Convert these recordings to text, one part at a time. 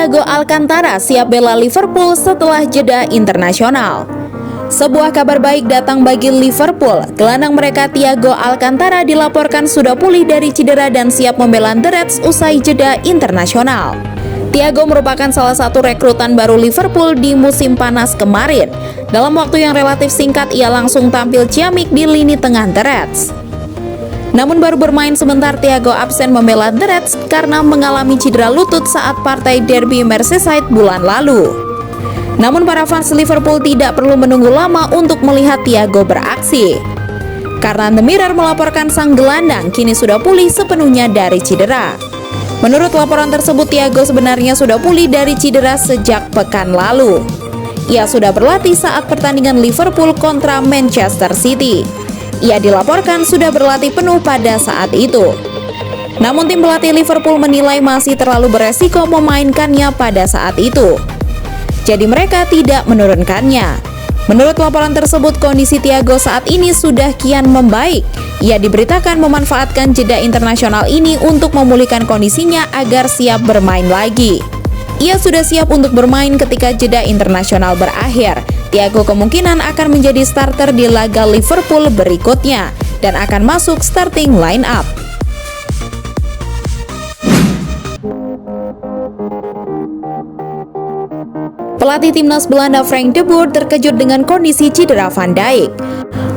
Thiago Alcantara siap bela Liverpool setelah jeda internasional. Sebuah kabar baik datang bagi Liverpool. Gelandang mereka Thiago Alcantara dilaporkan sudah pulih dari cedera dan siap membela The Reds usai jeda internasional. Thiago merupakan salah satu rekrutan baru Liverpool di musim panas kemarin. Dalam waktu yang relatif singkat, ia langsung tampil ciamik di lini tengah The Reds. Namun baru bermain sebentar, Thiago absen membela The Reds karena mengalami cedera lutut saat partai derby Merseyside bulan lalu. Namun para fans Liverpool tidak perlu menunggu lama untuk melihat Thiago beraksi. Karena The Mirror melaporkan sang gelandang kini sudah pulih sepenuhnya dari cedera. Menurut laporan tersebut, Thiago sebenarnya sudah pulih dari cedera sejak pekan lalu. Ia sudah berlatih saat pertandingan Liverpool kontra Manchester City. Ia dilaporkan sudah berlatih penuh pada saat itu. Namun tim pelatih Liverpool menilai masih terlalu beresiko memainkannya pada saat itu. Jadi mereka tidak menurunkannya. Menurut laporan tersebut, kondisi Thiago saat ini sudah kian membaik. Ia diberitakan memanfaatkan jeda internasional ini untuk memulihkan kondisinya agar siap bermain lagi. Ia sudah siap untuk bermain ketika jeda internasional berakhir. Thiago kemungkinan akan menjadi starter di laga Liverpool berikutnya dan akan masuk starting line up. Pelatih timnas Belanda Frank de Boer terkejut dengan kondisi cedera Van Dijk.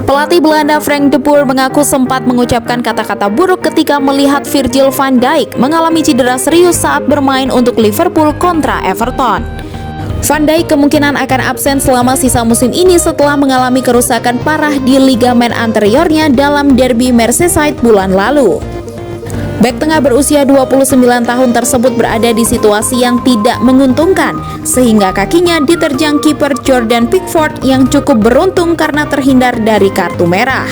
Pelatih Belanda Frank de Boer mengaku sempat mengucapkan kata-kata buruk ketika melihat Virgil van Dijk mengalami cedera serius saat bermain untuk Liverpool kontra Everton. Van Dijk kemungkinan akan absen selama sisa musim ini setelah mengalami kerusakan parah di ligamen anteriornya dalam derby Merseyside bulan lalu. Bek tengah berusia 29 tahun tersebut berada di situasi yang tidak menguntungkan, sehingga kakinya diterjang kiper Jordan Pickford yang cukup beruntung karena terhindar dari kartu merah.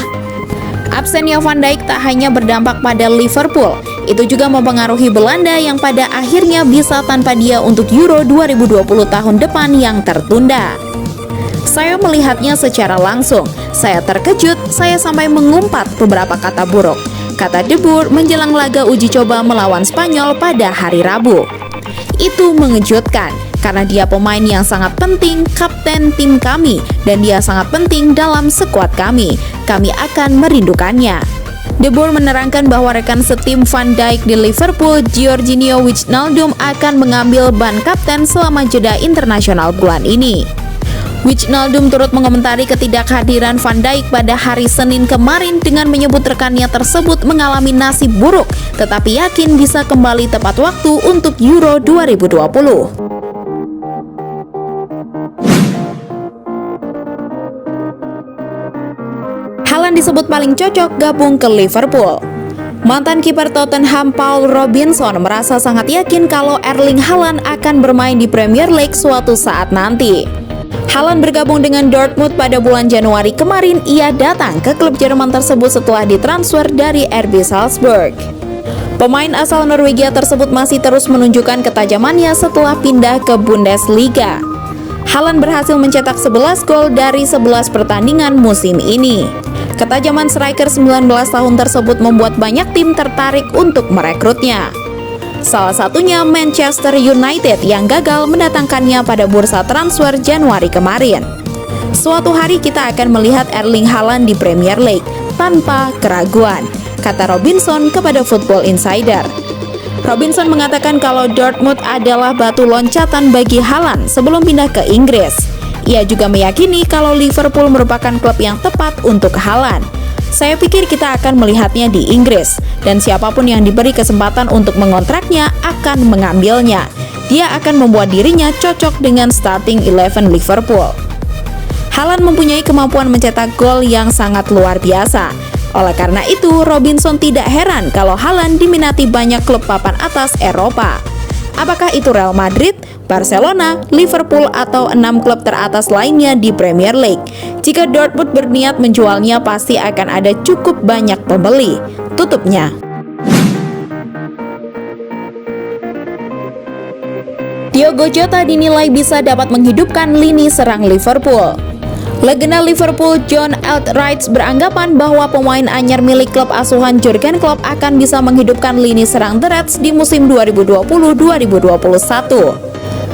Absennya Van Dijk tak hanya berdampak pada Liverpool, itu juga mempengaruhi Belanda yang pada akhirnya bisa tanpa dia untuk Euro 2020 tahun depan yang tertunda. Saya melihatnya secara langsung, saya terkejut, saya sampai mengumpat beberapa kata buruk, kata De Boer menjelang laga uji coba melawan Spanyol pada hari Rabu. Itu mengejutkan, karena dia pemain yang sangat penting, kapten tim kami, dan dia sangat penting dalam skuad kami. Kami akan merindukannya. De Boer menerangkan bahwa rekan setim Van Dijk di Liverpool, Georginio Wijnaldum, akan mengambil ban kapten selama jeda internasional bulan ini. Wijnaldum turut mengomentari ketidakhadiran Van Dijk pada hari Senin kemarin dengan menyebut rekannya tersebut mengalami nasib buruk, tetapi yakin bisa kembali tepat waktu untuk Euro 2020. Haaland disebut paling cocok gabung ke Liverpool. Mantan kiper Tottenham Paul Robinson merasa sangat yakin kalau Erling Haaland akan bermain di Premier League suatu saat nanti. Haaland bergabung dengan Dortmund pada bulan Januari kemarin. Ia datang ke klub Jerman tersebut setelah ditransfer dari RB Salzburg. Pemain asal Norwegia tersebut masih terus menunjukkan ketajamannya setelah pindah ke Bundesliga. Haaland berhasil mencetak 11 gol dari 11 pertandingan musim ini. Ketajaman striker 19 tahun tersebut membuat banyak tim tertarik untuk merekrutnya. Salah satunya Manchester United yang gagal mendatangkannya pada bursa transfer Januari kemarin. Suatu hari kita akan melihat Erling Haaland di Premier League tanpa keraguan, kata Robinson kepada Football Insider. Robinson mengatakan kalau Dortmund adalah batu loncatan bagi Haaland sebelum pindah ke Inggris. Ia juga meyakini kalau Liverpool merupakan klub yang tepat untuk Haaland. Saya pikir kita akan melihatnya di Inggris, dan siapapun yang diberi kesempatan untuk mengontraknya akan mengambilnya. Dia akan membuat dirinya cocok dengan starting 11 Liverpool. Haaland mempunyai kemampuan mencetak gol yang sangat luar biasa. Oleh karena itu, Robinson tidak heran kalau Haaland diminati banyak klub papan atas Eropa. Apakah itu Real Madrid, Barcelona, Liverpool, atau 6 klub teratas lainnya di Premier League? Jika Dortmund berniat menjualnya, pasti akan ada cukup banyak pembeli, tutupnya. Diogo Jota dinilai bisa dapat menghidupkan lini serang Liverpool. Legenda Liverpool John Albright beranggapan bahwa pemain anyar milik klub asuhan Jurgen Klopp akan bisa menghidupkan lini serang The Reds di musim 2020-2021.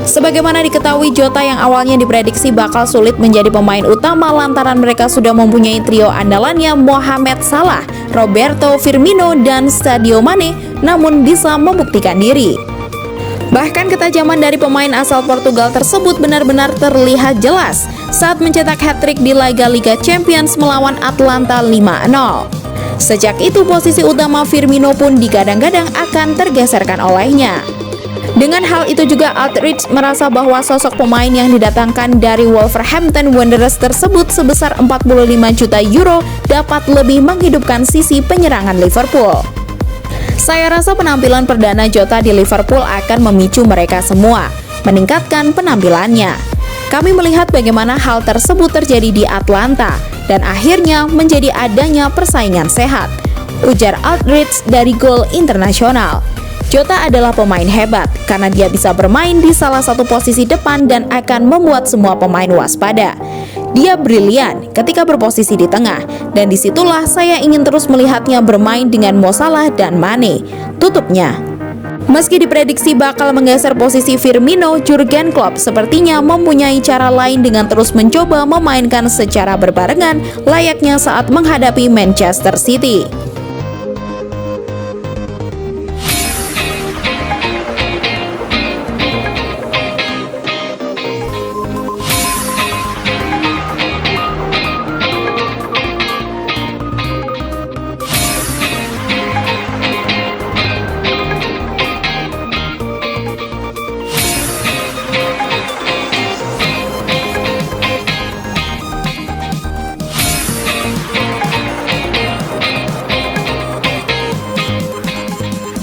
Sebagaimana diketahui, Jota yang awalnya diprediksi bakal sulit menjadi pemain utama lantaran mereka sudah mempunyai trio andalannya Mohamed Salah, Roberto Firmino, dan Sadio Mane, namun bisa membuktikan diri. Bahkan ketajaman dari pemain asal Portugal tersebut benar-benar terlihat jelas saat mencetak hat-trick di laga Liga Champions melawan Atlanta 5-0. Sejak itu posisi utama Firmino pun digadang-gadang akan tergeserkan olehnya. Dengan hal itu juga Aldridge merasa bahwa sosok pemain yang didatangkan dari Wolverhampton Wanderers tersebut sebesar 45 juta euro dapat lebih menghidupkan sisi penyerangan Liverpool. Saya rasa penampilan perdana Jota di Liverpool akan memicu mereka semua, meningkatkan penampilannya. Kami melihat bagaimana hal tersebut terjadi di Atlanta, dan akhirnya menjadi adanya persaingan sehat, ujar Aldridge dari Goal International. Jota adalah pemain hebat karena dia bisa bermain di salah satu posisi depan dan akan membuat semua pemain waspada. Dia brilian ketika berposisi di tengah, dan disitulah saya ingin terus melihatnya bermain dengan Mo Salah dan Mane, tutupnya. Meski diprediksi bakal menggeser posisi Firmino, Jurgen Klopp sepertinya mempunyai cara lain dengan terus mencoba memainkan secara berbarengan layaknya saat menghadapi Manchester City.